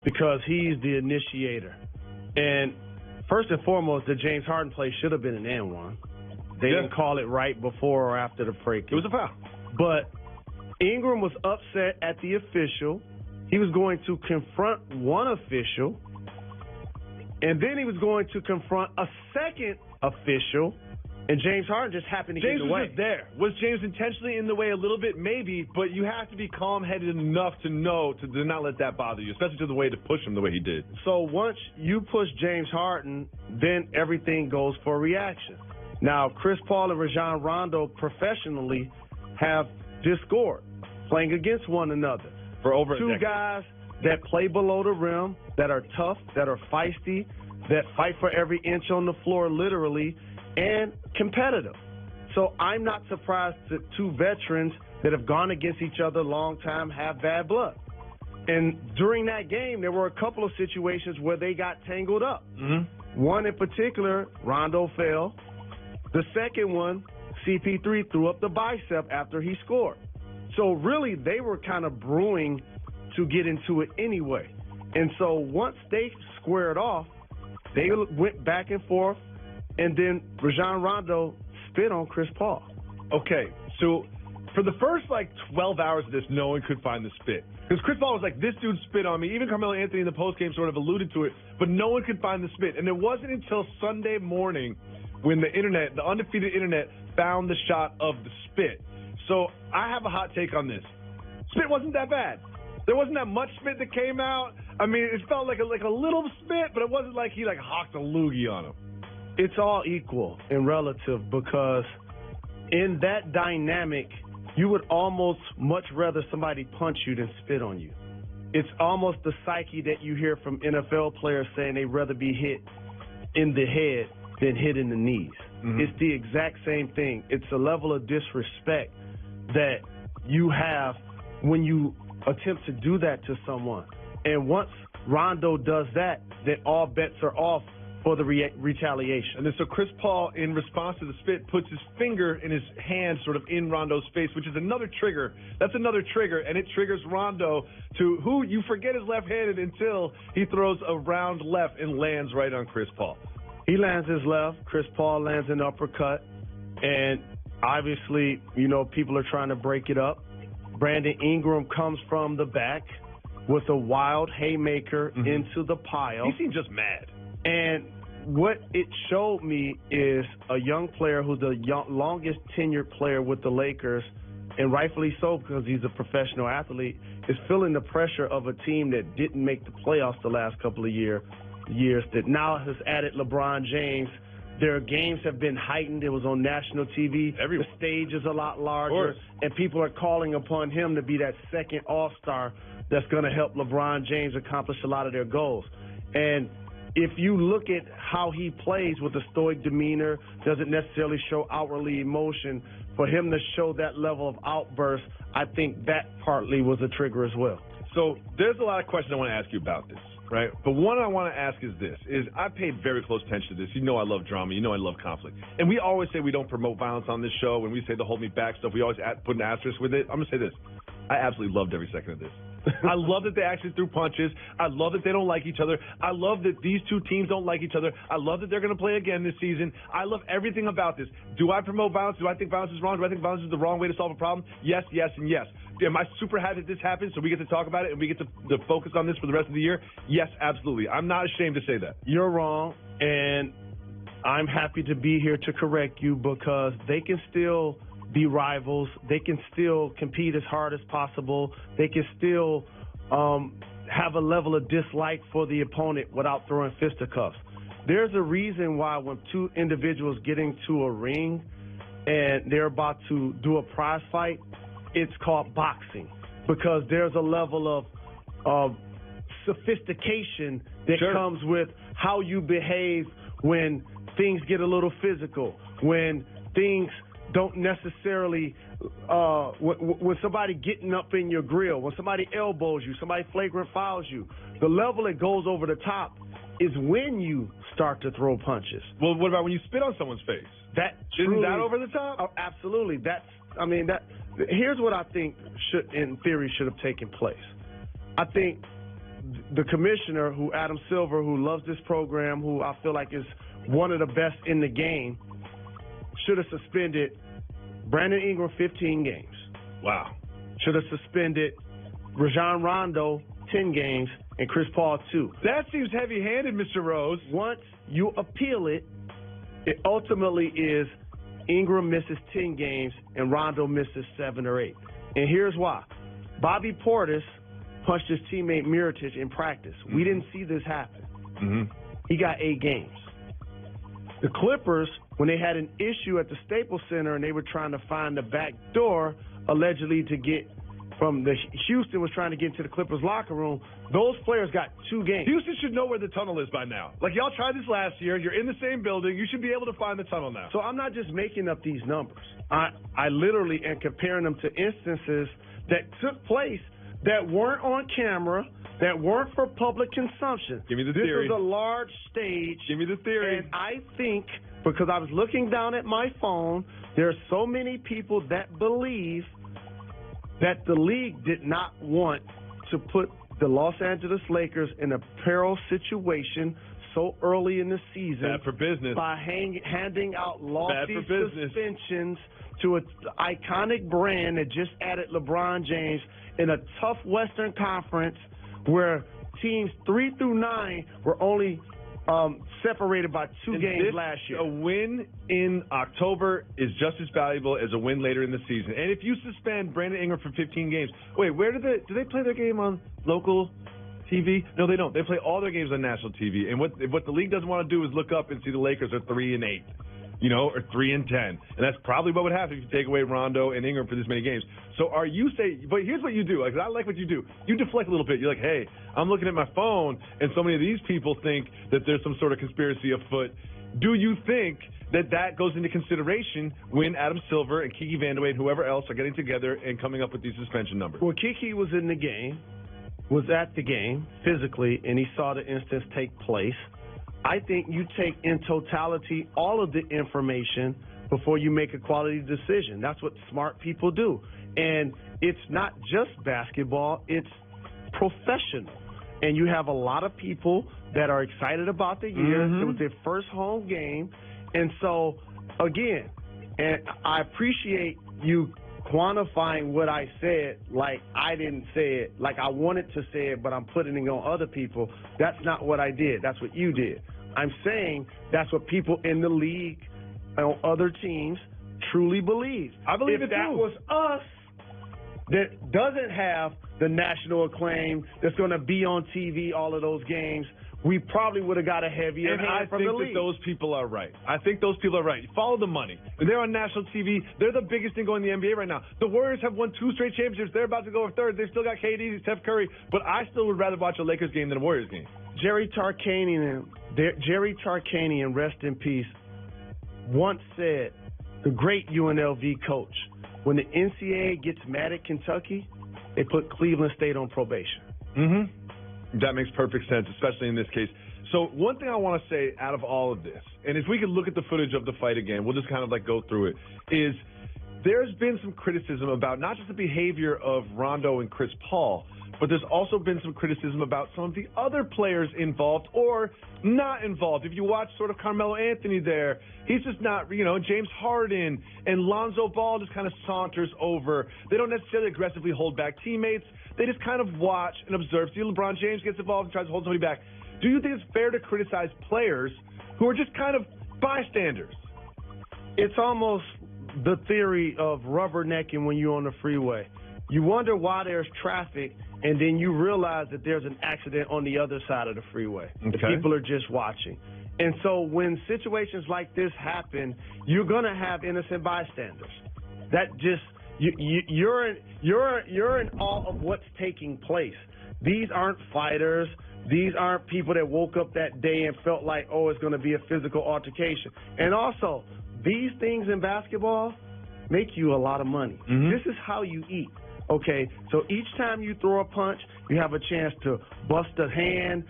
because he's the initiator. And first and foremost, the James Harden play should have been an and one. They didn't call it right before or after the break. It was a foul. But Ingram was upset at the official. He was going to confront one official, and then he was going to confront a second official, and James Harden just happened to get in the way. James was just there. Was James intentionally in the way a little bit? Maybe, but you have to be calm-headed enough to know to not let that bother you, especially to the way to push him the way he did. So once you push James Harden, then everything goes for reaction. Now, Chris Paul and Rajon Rondo professionally have discord, playing against one another. For over two guys that play below the rim, that are tough, that are feisty, that fight for every inch on the floor literally, and competitive. So I'm not surprised that two veterans that have gone against each other a long time have bad blood. And during that game, there were a couple of situations where they got tangled up. Mm-hmm. One in particular, Rondo fell. The second one, CP3 threw up the bicep after he scored. So really, they were kind of brewing to get into it anyway. And so once they squared off, they went back and forth, and then Rajon Rondo spit on Chris Paul. Okay, so for the first, 12 hours of this, no one could find the spit. Because Chris Paul was like, this dude spit on me. Even Carmelo Anthony in the postgame sort of alluded to it, but no one could find the spit. And it wasn't until Sunday morning when the undefeated internet, found the shot of the spit. So I have a hot take on this. Spit wasn't that bad. There wasn't that much spit that came out. I mean, it felt like a little spit, but it wasn't like he hawked a loogie on him. It's all equal and relative because in that dynamic, you would almost much rather somebody punch you than spit on you. It's almost the psyche that you hear from NFL players saying they'd rather be hit in the head than hit in the knees. Mm-hmm. It's the exact same thing. It's a level of disrespect that you have when you attempt to do that to someone. And once Rondo does that, then all bets are off for the retaliation. And then so Chris Paul, in response to the spit, puts his finger in his hand sort of in Rondo's face, which is another trigger. That's another trigger, and it triggers Rondo to who you forget is left-handed until he throws a round left and lands right on Chris Paul. He lands his left. Chris Paul lands an uppercut. And obviously, people are trying to break it up. Brandon Ingram comes from the back with a wild haymaker into the pile. He seemed just mad. And what it showed me is a young player who's the longest tenured player with the Lakers, and rightfully so because he's a professional athlete, is feeling the pressure of a team that didn't make the playoffs the last couple of years that now has added LeBron James. Their games have been heightened. It was on national TV. The stage is a lot larger, and people are calling upon him to be that second all-star that's going to help LeBron James accomplish a lot of their goals. And if you look at how he plays with a stoic demeanor, doesn't necessarily show outwardly emotion, for him to show that level of outburst, I think that partly was a trigger as well. So there's a lot of questions I want to ask you about this, right? But one I want to ask is this, I paid very close attention to this. You know I love drama. You know I love conflict. And we always say we don't promote violence on this show. When we say the hold me back stuff, we always put an asterisk with it. I'm going to say this. I absolutely loved every second of this. I love that they actually threw punches. I love that they don't like each other. I love that these two teams don't like each other. I love that they're going to play again this season. I love everything about this. Do I promote violence? Do I think violence is wrong? Do I think violence is the wrong way to solve a problem? Yes, yes, and yes. Am I super happy that this happened so we get to talk about it and we get to focus on this for the rest of the year? Yes, absolutely. I'm not ashamed to say that. You're wrong, and I'm happy to be here to correct you because they can still be rivals. They can still compete as hard as possible. They can still have a level of dislike for the opponent without throwing fisticuffs. There's a reason why when two individuals get into a ring and they're about to do a prize fight, it's called boxing because there's a level of sophistication that comes with how you behave when things get a little physical, when things don't necessarily, when somebody getting up in your grill, when somebody elbows you, somebody flagrant fouls you, the level that goes over the top is when you start to throw punches. Well, what about when you spit on someone's face? Isn't that over the top? Oh, absolutely. Here's what I think in theory should have taken place. I think the commissioner, who Adam Silver, who loves this program, who I feel like is one of the best in the game, should have suspended Brandon Ingram 15 games. Wow. Should have suspended Rajon Rondo 10 games and Chris Paul 2. That seems heavy-handed, Mr. Rose. Once you appeal it, it ultimately is Ingram misses 10 games and Rondo misses 7 or 8. And here's why. Bobby Portis punched his teammate Mirotic in practice. Mm-hmm. We didn't see this happen. Mm-hmm. He got 8 games. The Clippers, when they had an issue at the Staples Center and they were trying to find the back door, allegedly to get from the Houston was trying to get into the Clippers locker room, those players got 2 games. Houston should know where the tunnel is by now. Like, y'all tried this last year. You're in the same building. You should be able to find the tunnel now. So I'm not just making up these numbers. I literally am comparing them to instances that took place that weren't on camera, that weren't for public consumption. Give me the theory. This was a large stage. Give me the theory. And I think, because I was looking down at my phone, there are so many people that believe that the league did not want to put the Los Angeles Lakers in a peril situation so early in the season. Bad for business. By handing out lofty suspensions to an iconic brand that just added LeBron James in a tough Western Conference where teams 3 through 9 were only separated by 2 games last year. A win in October is just as valuable as a win later in the season. And if you suspend Brandon Ingram for 15 games, wait, where do they play their game on local TV? No, they don't. They play all their games on national TV. And what the league doesn't want to do is look up and see the Lakers are 3-8. Or 3-10, and that's probably what would happen if you take away Rondo and Ingram for this many games. So are you saying? But here's what you do. Like, I like what you do. You deflect a little bit. You're like, hey, I'm looking at my phone, and so many of these people think that there's some sort of conspiracy afoot. Do you think that goes into consideration when Adam Silver and Kiki Vandeweghe and whoever else are getting together and coming up with these suspension numbers? Well, Kiki was in the game, was at the game physically, and he saw the instance take place. I think you take in totality all of the information before you make a quality decision. That's what smart people do. And it's not just basketball, it's professional. And you have a lot of people that are excited about the year. Mm-hmm. It was their first home game. And so, again, and I appreciate you quantifying what I said like I didn't say it, like I wanted to say it, but I'm putting it on other people. That's not what I did. That's what you did. I'm saying that's what people in the league on other teams truly believe. I believe if that was us that doesn't have the national acclaim that's going to be on TV all of those games, we probably would have got a heavier hand from the league. I think that those people are right. I think those people are right. Follow the money. When they're on national TV, they're the biggest thing going in the NBA right now. The Warriors have won 2 straight championships. They're about to go a third. They've still got KD, Steph Curry. But I still would rather watch a Lakers game than a Warriors game. Jerry Tarkanian, rest in peace, once said, the great UNLV coach, when the NCAA gets mad at Kentucky, they put Cleveland State on probation. Mm-hmm. That makes perfect sense, especially in this case. So one thing I want to say out of all of this, and if we could look at the footage of the fight again, we'll just kind of like go through it, is there's been some criticism about not just the behavior of Rondo and Chris Paul, but there's also been some criticism about some of the other players involved or not involved. If you watch sort of Carmelo Anthony there, he's just not, James Harden and Lonzo Ball just kind of saunters over. They don't necessarily aggressively hold back teammates. They just kind of watch and observe. See, LeBron James gets involved and tries to hold somebody back. Do you think it's fair to criticize players who are just kind of bystanders? It's almost the theory of rubbernecking when you're on the freeway. You wonder why there's traffic, and then you realize that there's an accident on the other side of the freeway. Okay. People are just watching. And so when situations like this happen, you're going to have innocent bystanders. That just you're in awe of what's taking place. These aren't fighters. These aren't people that woke up that day and felt like, oh, it's going to be a physical altercation. And also, these things in basketball make you a lot of money. Mm-hmm. This is how you eat. Okay, so each time you throw a punch, you have a chance to bust a hand,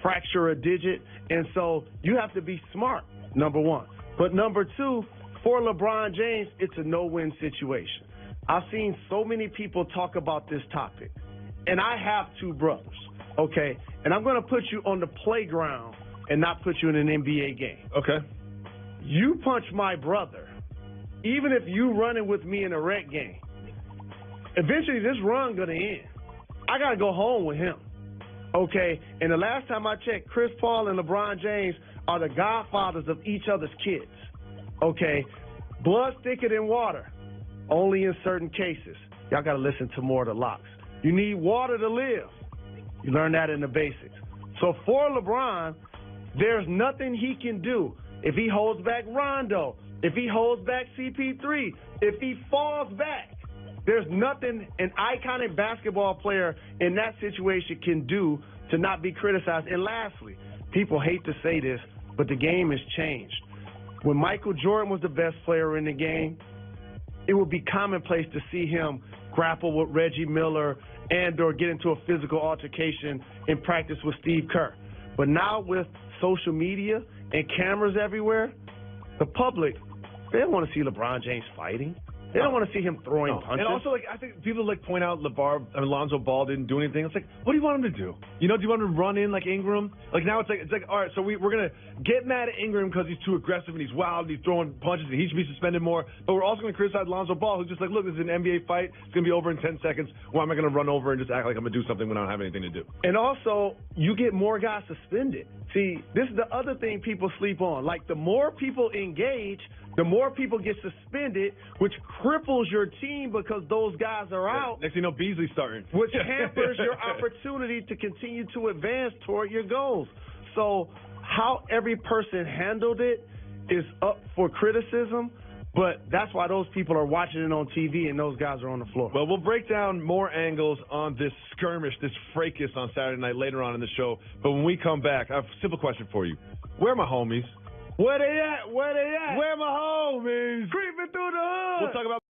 fracture a digit, and so you have to be smart, number one. But number two, for LeBron James, it's a no-win situation. I've seen so many people talk about this topic, and I have two brothers, okay, and I'm going to put you on the playground and not put you in an NBA game. Okay. You punch my brother, even if you running with me in a rec game, eventually this run going to end. I got to go home with him, okay? And the last time I checked, Chris Paul and LeBron James are the godfathers of each other's kids, okay? Blood's thicker than water, only in certain cases. Y'all got to listen to more of the locks. You need water to live. You learn that in the basics. So for LeBron, there's nothing he can do. If he holds back Rondo, if he holds back CP3, if he falls back, there's nothing an iconic basketball player in that situation can do to not be criticized. And lastly, people hate to say this, but the game has changed. When Michael Jordan was the best player in the game, it would be commonplace to see him grapple with Reggie Miller and or get into a physical altercation in practice with Steve Kerr. But now with social media and cameras everywhere, the public, they don't want to see LeBron James fighting. They don't want to see him throwing punches. And also, I think people point out Lonzo Ball didn't do anything. It's like, what do you want him to do? Do you want him to run in like Ingram? Now it's like, all right, so we're gonna get mad at Ingram because he's too aggressive and he's wild and he's throwing punches and he should be suspended more. But we're also gonna criticize Lonzo Ball, who's just like, look, this is an NBA fight. It's gonna be over in 10 seconds. Why am I gonna run over and just act like I'm gonna do something when I don't have anything to do? And also, you get more guys suspended. See, this is the other thing people sleep on. Like, the more people engage, the more people get suspended, which cripples your team because those guys are out. Next thing you know, Beasley's starting. Which hampers your opportunity to continue to advance toward your goals. So how every person handled it is up for criticism, but that's why those people are watching it on TV and those guys are on the floor. Well, we'll break down more angles on this skirmish, this fracas on Saturday night later on in the show. But when we come back, I have a simple question for you. Where are my homies? Where they at? Where they at? Where are my homies? Creeping through the hood. We'll talk about